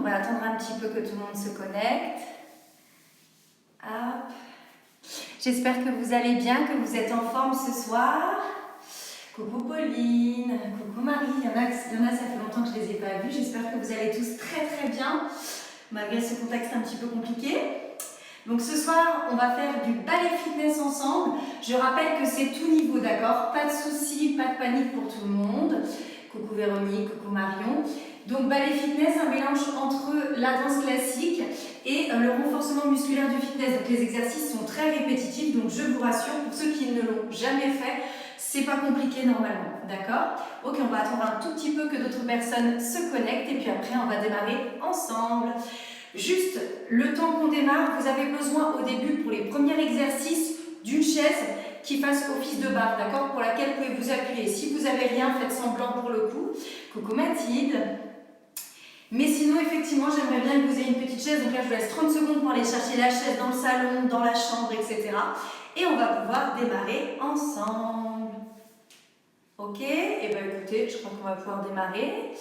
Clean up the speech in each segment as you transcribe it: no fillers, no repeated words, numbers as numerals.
On va attendre un petit peu que tout le monde se connecte. Hop. J'espère que vous allez bien, que vous êtes en forme ce soir. Coucou Pauline, coucou Marie, il y en a, ça fait longtemps que je ne les ai pas vus. J'espère que vous allez tous très très bien, malgré ce contexte un petit peu compliqué. Donc ce soir, on va faire du ballet fitness ensemble. Je rappelle que c'est tout niveau, d'accord? Pas de soucis, pas de panique pour tout le monde. Coucou Véronique, coucou Marion. Donc ballet fitness, un mélange entre la danse classique et le renforcement musculaire du fitness. Donc les exercices sont très répétitifs, donc je vous rassure, pour ceux qui ne l'ont jamais fait, c'est pas compliqué normalement, d'accord? Ok, on va attendre un tout petit peu que d'autres personnes se connectent et puis après on va démarrer ensemble. Juste, le temps qu'on démarre, vous avez besoin au début, pour les premiers exercices, d'une chaise qui fasse office de barre, d'accord? Pour laquelle vous pouvez vous appuyer. Si vous n'avez rien, faites semblant pour le coup. Coucou Mathilde. Mais sinon, effectivement, j'aimerais bien que vous ayez une petite chaise. Donc là, je vous laisse 30 secondes pour aller chercher la chaise dans le salon, dans la chambre, etc. Et on va pouvoir démarrer ensemble. Ok? Et bien écoutez, je crois qu'on va pouvoir démarrer.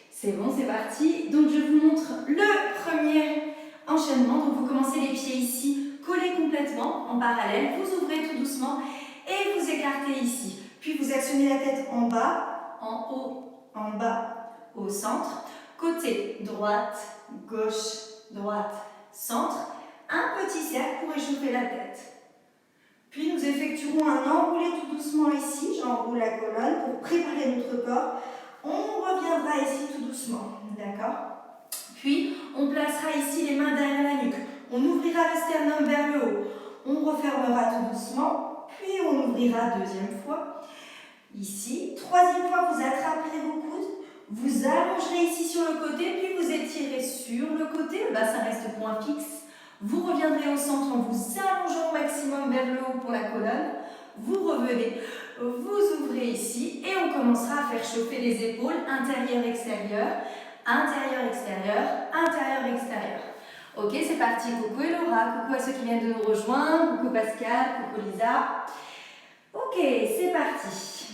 C'est bon, c'est parti. Donc je vous montre le premier enchaînement. Donc vous commencez les pieds ici, collés complètement en parallèle. Vous ouvrez tout doucement et vous écartez ici. Puis vous actionnez la tête en bas, en haut, en bas, au centre. Côté droite, gauche, droite, centre. Un petit cercle pour échauffer la tête. Puis nous effectuerons un enroulé tout doucement ici. J'enroule la colonne pour préparer notre corps. On reviendra ici tout doucement, d'accord? Puis, on placera ici les mains derrière la nuque. On ouvrira le sternum vers le haut. On refermera tout doucement. Puis, on ouvrira deuxième fois. Ici. Troisième fois, vous attraperez vos coudes. Vous allongerez ici sur le côté. Puis, vous étirez sur le côté. Le bassin reste point fixe. Vous reviendrez au centre en vous allongeant au maximum vers le haut pour la colonne. Vous revenez. Vous ouvrez ici et on commencera à faire chauffer les épaules intérieur-extérieur, intérieur-extérieur, intérieur-extérieur. Ok, c'est parti. Coucou Elora, coucou à ceux qui viennent de nous rejoindre, coucou Pascal, coucou Lisa. Ok, c'est parti.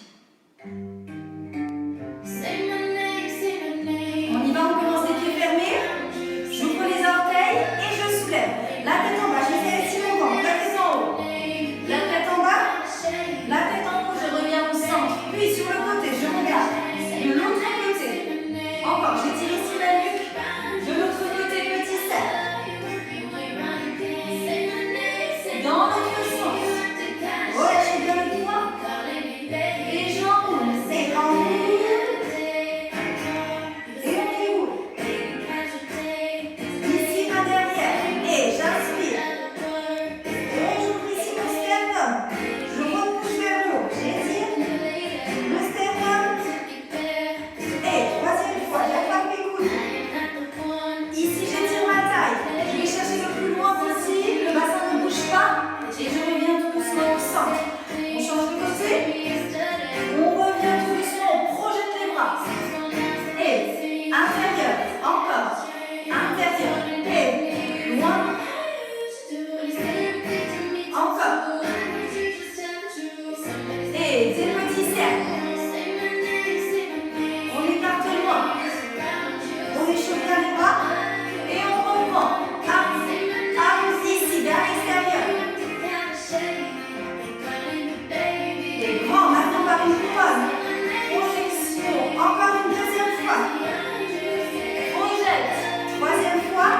On y va, on commence les pieds fermés. J'ouvre les orteils et je soulève. La tête en bas, j'essaie de estimer mon ventre, la tête en haut. La tête en bas, la tête en haut, je reviens au centre. Puis sur le côté, je regarde. De l'autre côté. Encore, j'étire ici la nuque. De l'autre côté, petit cercle. Dans l'autre sens. Relâchez bien le poing. Et j'enroule. Et j'enroule. Et on déroule. Ici, main derrière. Et j'inspire. Et j'ouvre ici mon sternum. Je repousse vers le haut. J'étire. Le sternum. Et troisième fois, j'attrape mes coudes. Ici, j'étire ma taille. Je vais chercher le plus loin possible. Le bassin ne bouge pas. Et je reviens tout doucement au centre. On change de côté. On revient tout doucement. On projette les bras. Et intérieur. Encore. Intérieur. Et loin. Encore. Et des petits cercles. On écarte loin. On échauffe bien les bras. Et on reprend. Ici, vers l'extérieur. Et grand, maintenant par une couronne. Projection. Encore une deuxième fois. Projette. Troisième fois.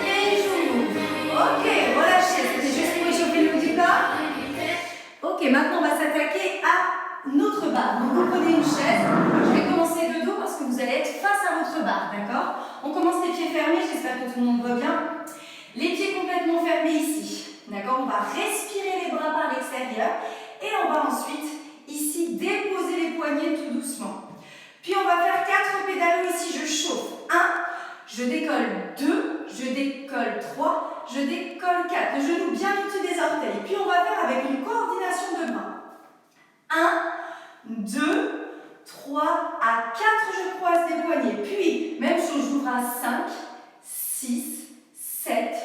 Et j'ouvre. Ok, relâchez. C'était juste pour échauffer le haut du corps. Ok, maintenant on va s'attaquer à notre barre. Donc vous prenez une chaise. Je vais commencer de dos parce que vous allez être face à votre barre, d'accord? On commence les pieds fermés, j'espère que tout le monde voit bien. Les pieds complètement fermés ici, d'accord? On va respirer les bras par l'extérieur et on va ensuite ici déposer les poignets tout doucement. Puis on va faire 4 pédalos ici, je chauffe. 1, je décolle 2, je décolle 3, je décolle 4. Le genou bien au-dessus des orteils. Puis on va faire avec une coordination de bras. 1, 2, 3, à 4, je croise des poignets. Puis, même chose, j'ouvre à 5, 6, 7,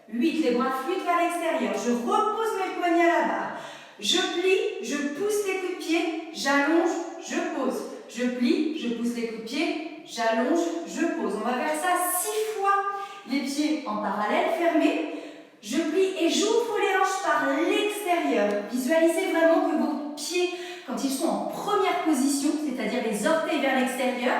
8. Les bras fluident vers l'extérieur. Je repose mes poignets à la barre. Je plie, je pousse les coups de pied, j'allonge, je pose. Je plie, je pousse les coups de pied, j'allonge, je pose. On va faire ça 6 fois. Les pieds en parallèle, fermés. Je plie et j'ouvre les hanches par l'extérieur. Visualisez vraiment que vos pieds, quand ils sont en première position, c'est-à-dire les orteils vers l'extérieur,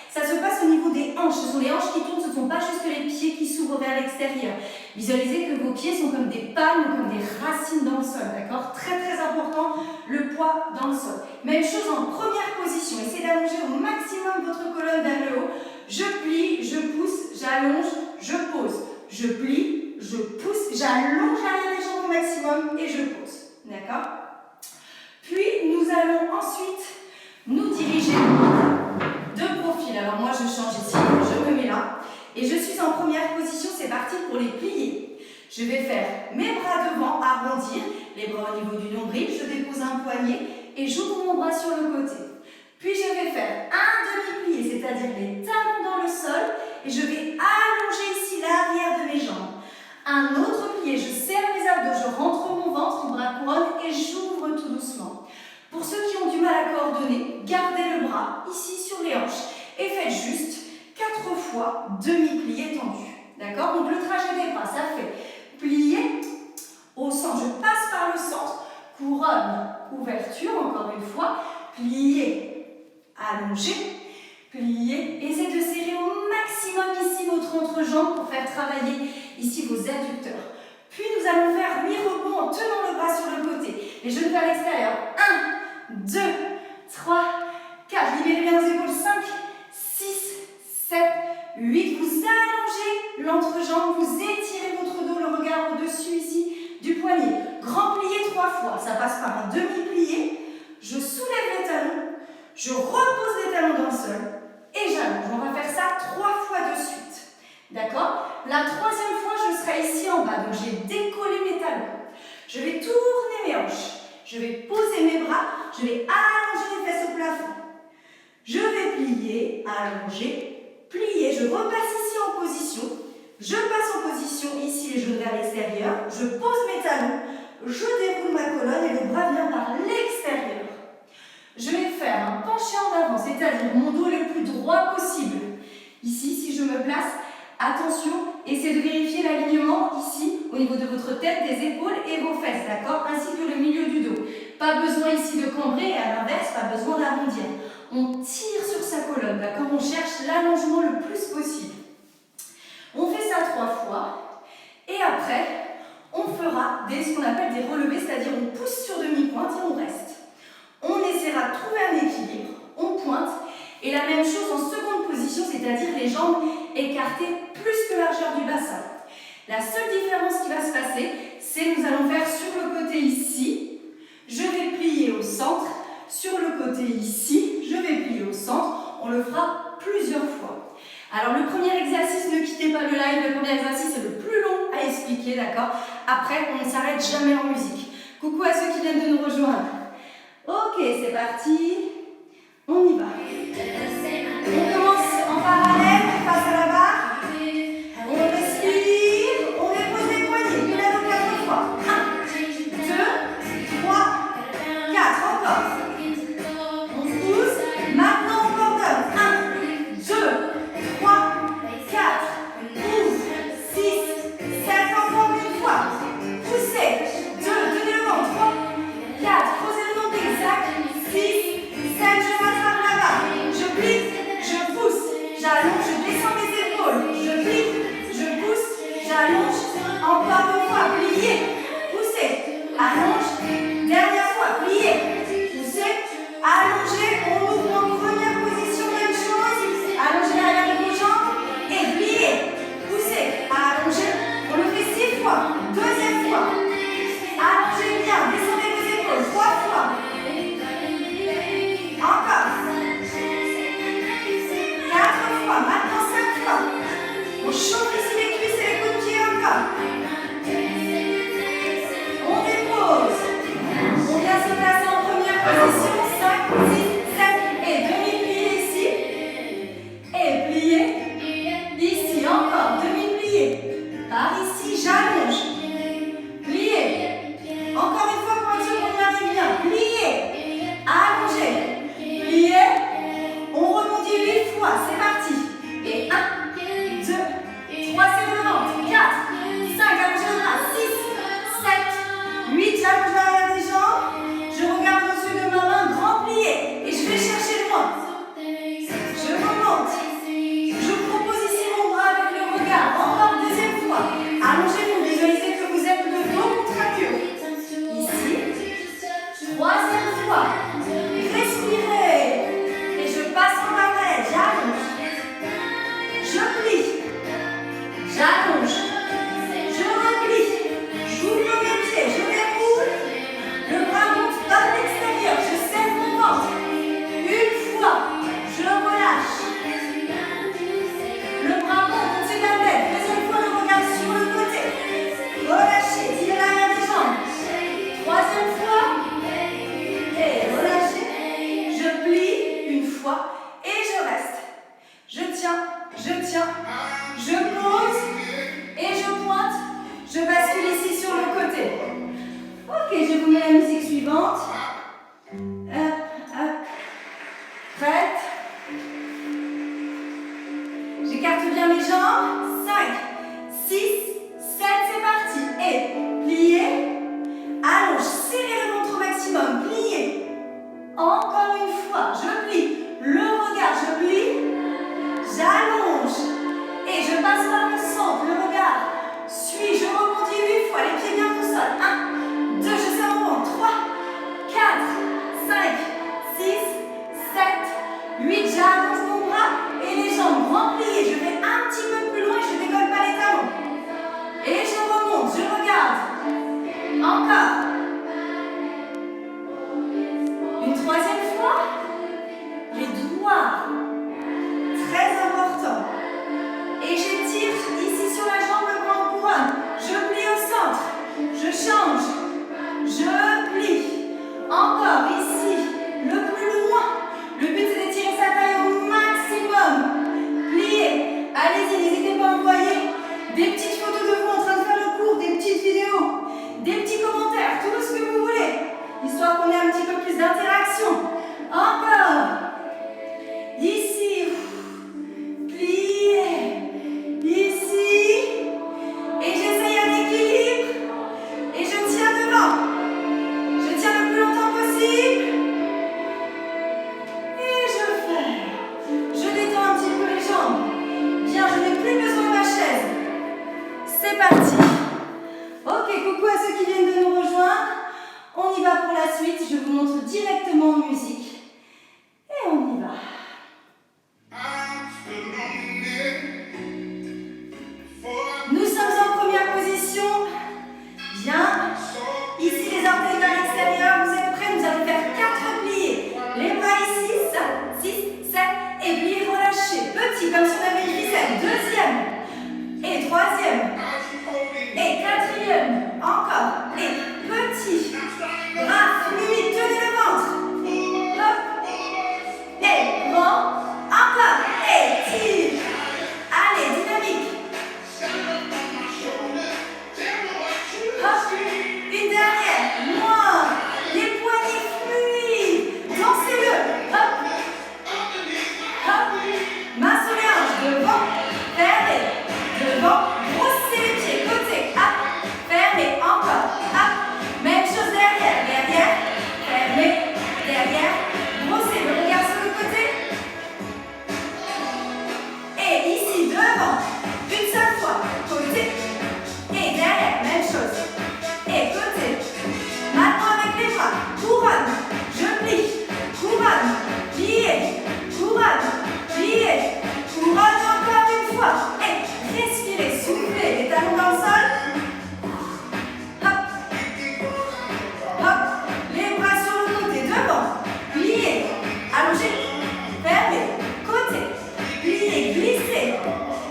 ça se passe au niveau des hanches. Ce sont les hanches qui tournent, ce ne sont pas juste les pieds qui s'ouvrent vers l'extérieur. Visualisez que vos pieds sont comme des palmes, comme des racines dans le sol, d'accord? Très très important, le poids dans le sol. Même chose en première position. Essayez d'allonger au maximum votre colonne vers le haut. Je plie, je pousse, j'allonge, je pose. Je plie, je pousse, j'allonge l'arrière des jambes au maximum et je pose. D'accord? Puis nous allons ensuite nous diriger de profil. Alors moi je change ici, je me mets là. Et je suis en première position, c'est parti pour les plier. Je vais faire mes bras devant, arrondir, les bras au niveau du nombril, je dépose un poignet et j'ouvre mon bras sur le côté. Puis je vais faire un demi-plié, c'est-à-dire les talons dans le sol, et je vais allonger ici l'arrière de mes jambes. Un autre plié, je serre mes abdos, je rentre mon ventre, mon bras couronne et j'ouvre tout doucement. Pour ceux qui ont du mal à coordonner, gardez le bras ici sur les hanches et faites juste 4 fois demi-plié tendu. D'accord? Donc le trajet des bras, ça fait plier au centre. Je passe par le centre, couronne, ouverture, encore une fois, plier, allonger, plier. Essayez de serrer au maximum ici votre entrejambe pour faire travailler ici vos adducteurs. Puis nous allons faire 8 rebonds en tenant le bras sur le côté. Les genoux vers l'extérieur. 1, 2, 3, 4. Libérez bien vos épaules. 5, 6, 7, 8. Vous allongez l'entrejambe, vous étirez votre dos, le regard au-dessus ici du poignet. Grand plié 3 fois. Ça passe par un demi-plié. Je soulève les talons. Je repose les talons dans le sol et j'allonge. On va faire ça 3 fois de suite. D'accord? La 3e fois, je serai ici en bas. Donc, j'ai décollé mes talons. Je vais tourner mes hanches. Je vais poser mes bras. Je vais allonger les fesses au plafond. Je vais plier, allonger, plier. Je repasse ici en position. Je passe en position ici, les genoux vers l'extérieur. Je pose mes talons. Je déroule ma colonne et le bras vient par l'extérieur. Je vais faire un penché en avant, c'est-à-dire mon dos le plus droit possible. Ici, si je me place, attention, essayez de vérifier l'alignement ici, au niveau de votre tête, des épaules et vos fesses, d'accord? Ainsi que le milieu du dos. Pas besoin ici de cambrer et à l'inverse, pas besoin d'arrondir. On tire sur sa colonne, d'accord? On cherche l'allongement le plus possible. On fait ça 3 fois et après, on fera ce qu'on appelle des relevés, c'est-à-dire on pousse sur demi-pointe et on reste. On essaiera de trouver un équilibre, on pointe, et la même chose en seconde position, c'est-à-dire les jambes écartées plus que largeur du bassin. La seule différence qui va se passer, c'est que nous allons faire sur le côté ici, je vais plier au centre, sur le côté ici, je vais plier au centre, on le fera plusieurs fois. Alors le premier exercice, ne quittez pas le live, le premier exercice est le plus long à expliquer, d'accord? Après, on ne s'arrête jamais en musique. Coucou à ceux qui viennent de nous rejoindre. Ok, c'est parti, on y va. On commence en parallèle, face à la barre. On respire, on dépose les poignets, lève 4 fois. 1, 2, 3, 4, encore. On pousse, maintenant on coordonne. 1, 2, 3, 4, 12, 6, 7, encore une fois. Poussez, 2, tenez le ventre, 3, 4, posez le nombril, 5, 6, 7, je m'attrape là-bas. Je plie, je pousse, j'allonge, je descends mes épaules. Je plie, je pousse, j'allonge. Encore une fois, pliez, poussez, allonge. Dernière fois, pliez, poussez, allongez. On ouvre en première position, même chose. Allongez l'arrière de vos jambes et pliez, poussez, allongez. On le fait 6 fois. Deuxième fois. Allongez bien, descendez vos épaules 3 fois. Encore. 4 fois, maintenant 5 fois. On chauffe ici les cuisses et les coups de pied encore. On dépose. On vient se placer en première position. 5, 6, 7 et demi-plié ici. Et plié. Ici encore, demi-plié. Par ici, j'allonge. Plié. Encore une fois pour être sûr qu'on y arrive bien. Plié. Allongé. Plié. On rebondit 8 fois. C'est parti. Encore. Une troisième fois. Les doigts. Très important. Et j'étire ici sur la jambe le bras en couronne. Je plie au centre. Je change. Je plie. Encore ici. Le plus loin. Le but c'est d'étirer sa taille au maximum. Pliez. Allez-y, n'hésitez pas à envoyer des petites photos de vous en train de faire le cours, des petites vidéos, des petits commentaires, tout ce que vous voulez. Histoire qu'on ait un petit peu plus d'interaction. Encore. Ici. Pliez. Ici. Et j'essaye un équilibre. Et je tiens devant. Je tiens le plus longtemps possible. Et je fais. Je détends un petit peu les jambes. Bien, je n'ai plus besoin de ma chaise. C'est parti. Ok, coucou à ceux qui viennent de nous rejoindre. On y va pour la suite. Je vous montre directement en musique. Et on y va. Nous sommes en première position. Bien. Ici, les orteils vers l'extérieur. Vous êtes prêts? Nous allons faire 4 pliés. Les bras ici. 5, 6, 7. Et pliés relâchés. Petit, comme si on avait une ficelle. Deuxième. Et troisième. Et quatrième. Encore. Et petit. Bras fluides. Tenez le ventre. Hop. Et grand. Encore. Et tire. Allez, dynamique. Hop, une dernière, moins, les poignets fluides, dansez-le, hop, hop, main sur les hanches, devant, fermez, devant, brossez les pieds, côté, hop, fermez, encore, hop, même chose derrière, derrière, fermez, derrière, brossez le regard sur le côté, et ici, devant, une seule fois, côté, et derrière, même chose. Et côté. Maintenant avec les bras. Couronne. Je plie. Couronne. Pliez. Couronne. Pliez. Couronne encore une fois. Et respirez. Soufflez. Les talons dans le sol. Hop. Hop. Les bras sur le côté. Devant. Pliez. Allongez. Fermez. Côté. Pliez. Glissez.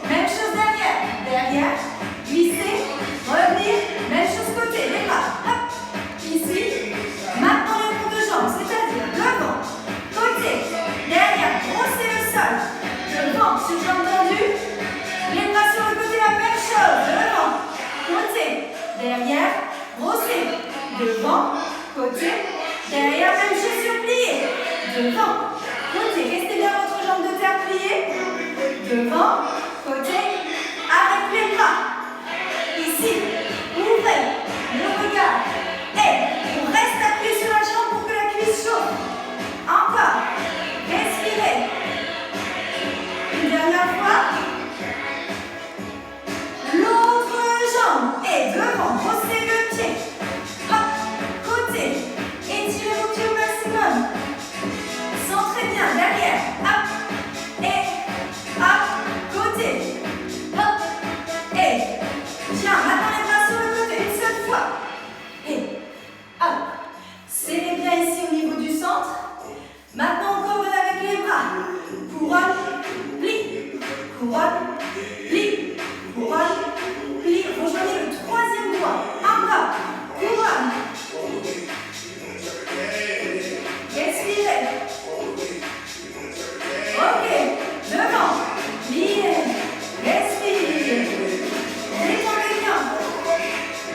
Même chose derrière. Derrière. Glissez. Revenir. Même chose côté. Les bras. Hop. Ici. Maintenant le tour de jambe. C'est-à-dire devant. Côté. Derrière. Brossez le sol. Devant. Sur jambe tendue. Les bras sur le côté. La même chose. Devant. Côté. Derrière. Brossez. Devant. Côté. Derrière. Même chose sur plié. Devant. Côté. Restez bien votre jambe de terre pliée. Devant. Côté. Avec les bras. Ici, ouvrez le regard et on reste appuyé sur la jambe pour que la cuisse chauffe. Encore, respirez. Une dernière fois. L'autre jambe est devant, brossez le pied. Hop, côté, étirez vos pieds au maximum. Centrez bien derrière. Hop, et hop, côté. Hop, et bien, maintenant les bras sur le côté, une seule fois. Et hop. Serrez bien ici au niveau du centre. Maintenant encore avec les bras. Couronne, plie. Couronne, plie. Couronne, plie. Rejoignez le troisième doigt. Encore. Couronne. Respirez. Ok. Devant. Pliez. Respirez. Détendez bien.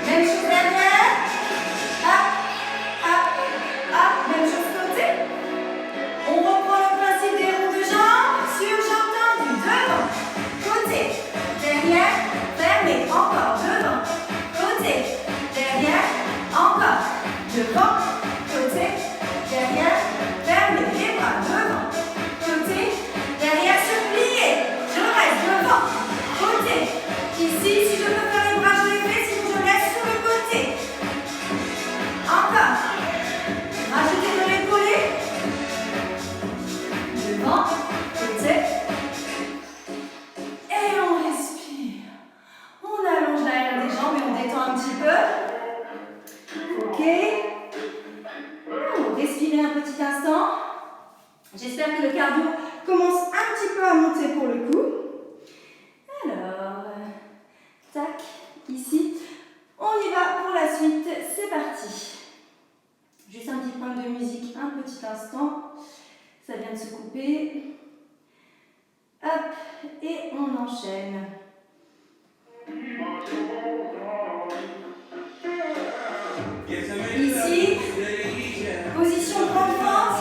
Même chose derrière. Hop, hop, hop. Même chose côté. On reprend le principe des ronds de jambes. Sur jambes tendues. Devant. Côté. Derrière. Fermez. Encore. Devant. Côté. Derrière. Encore. Devant. Côté. Derrière. Fermez. Les bras. Devant. Côté. Derrière. Se plier. Je reste devant. Côté. Ici, si je peux faire les bras, je les fais, sinon je laisse sur le côté. Encore. Rajoutez de l'épaulé. Devant, côté. Et on respire. On allonge l'arrière des jambes et on détend un petit peu. J'espère que le cardio commence un petit peu à monter pour le coup. Alors, tac, ici. On y va pour la suite, c'est parti. Juste un petit point de musique, un petit instant. Ça vient de se couper. Hop, et on enchaîne. Ici, position grande fente,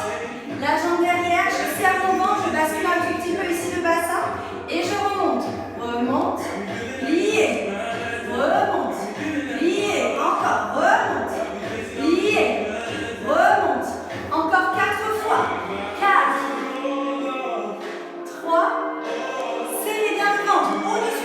la jambe derrière, je serre mon ventre, je bascule un tout petit peu ici le bassin et je remonte. Remonte, plié, remonte, plié, encore, remonte, plié, remonte. Encore 4 fois. 4, 3, serrez bien le ventre, au-dessus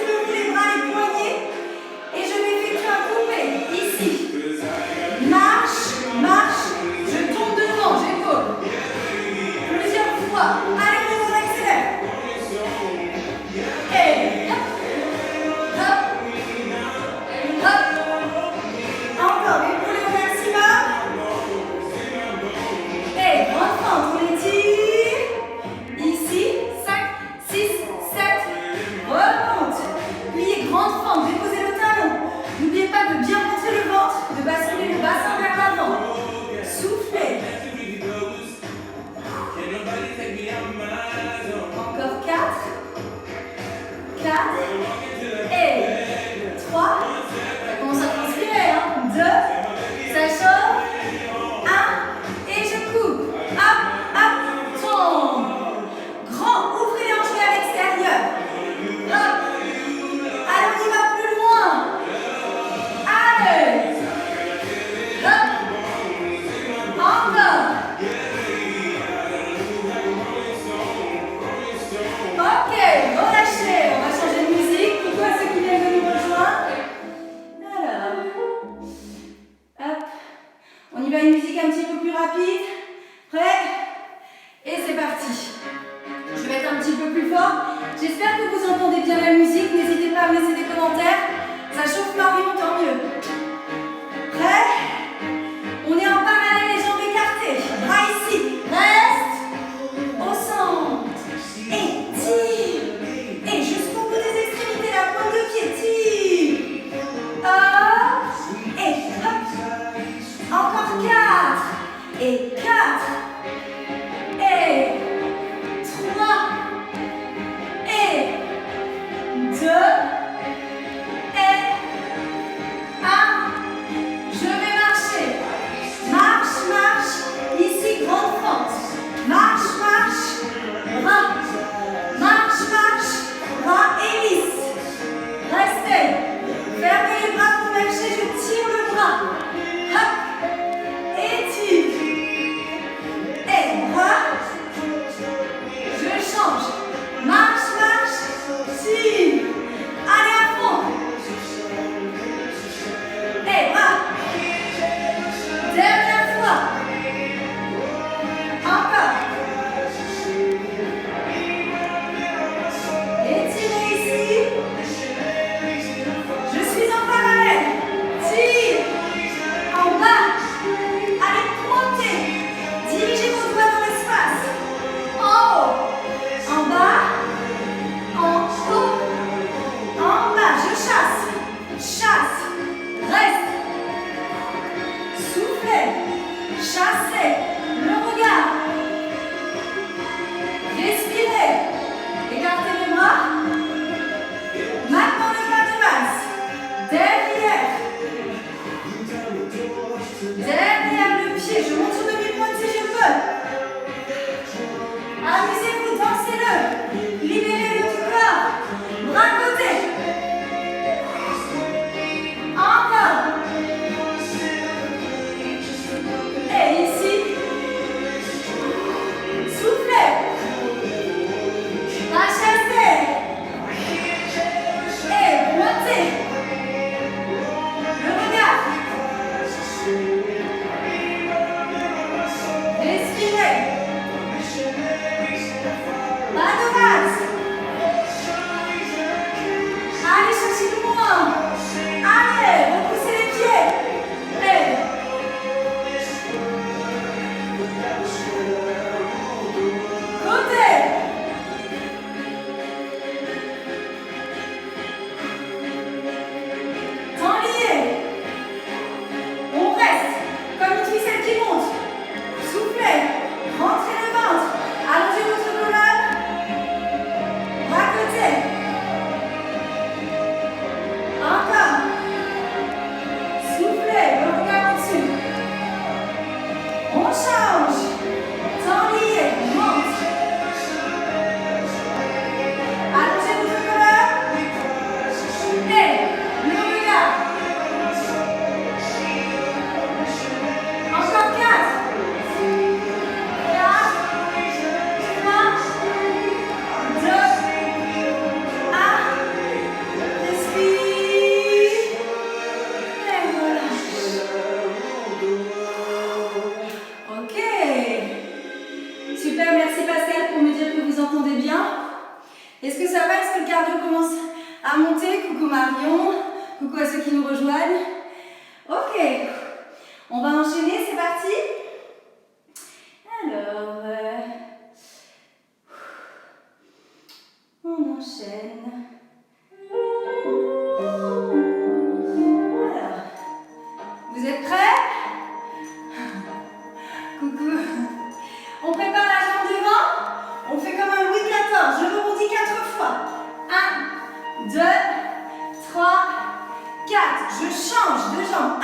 4, je change de jambe.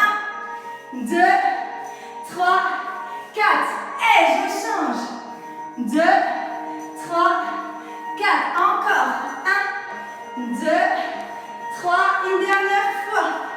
1, 2, 3, 4. Et je change. 2, 3, 4. Encore. 1, 2, 3. Une dernière fois.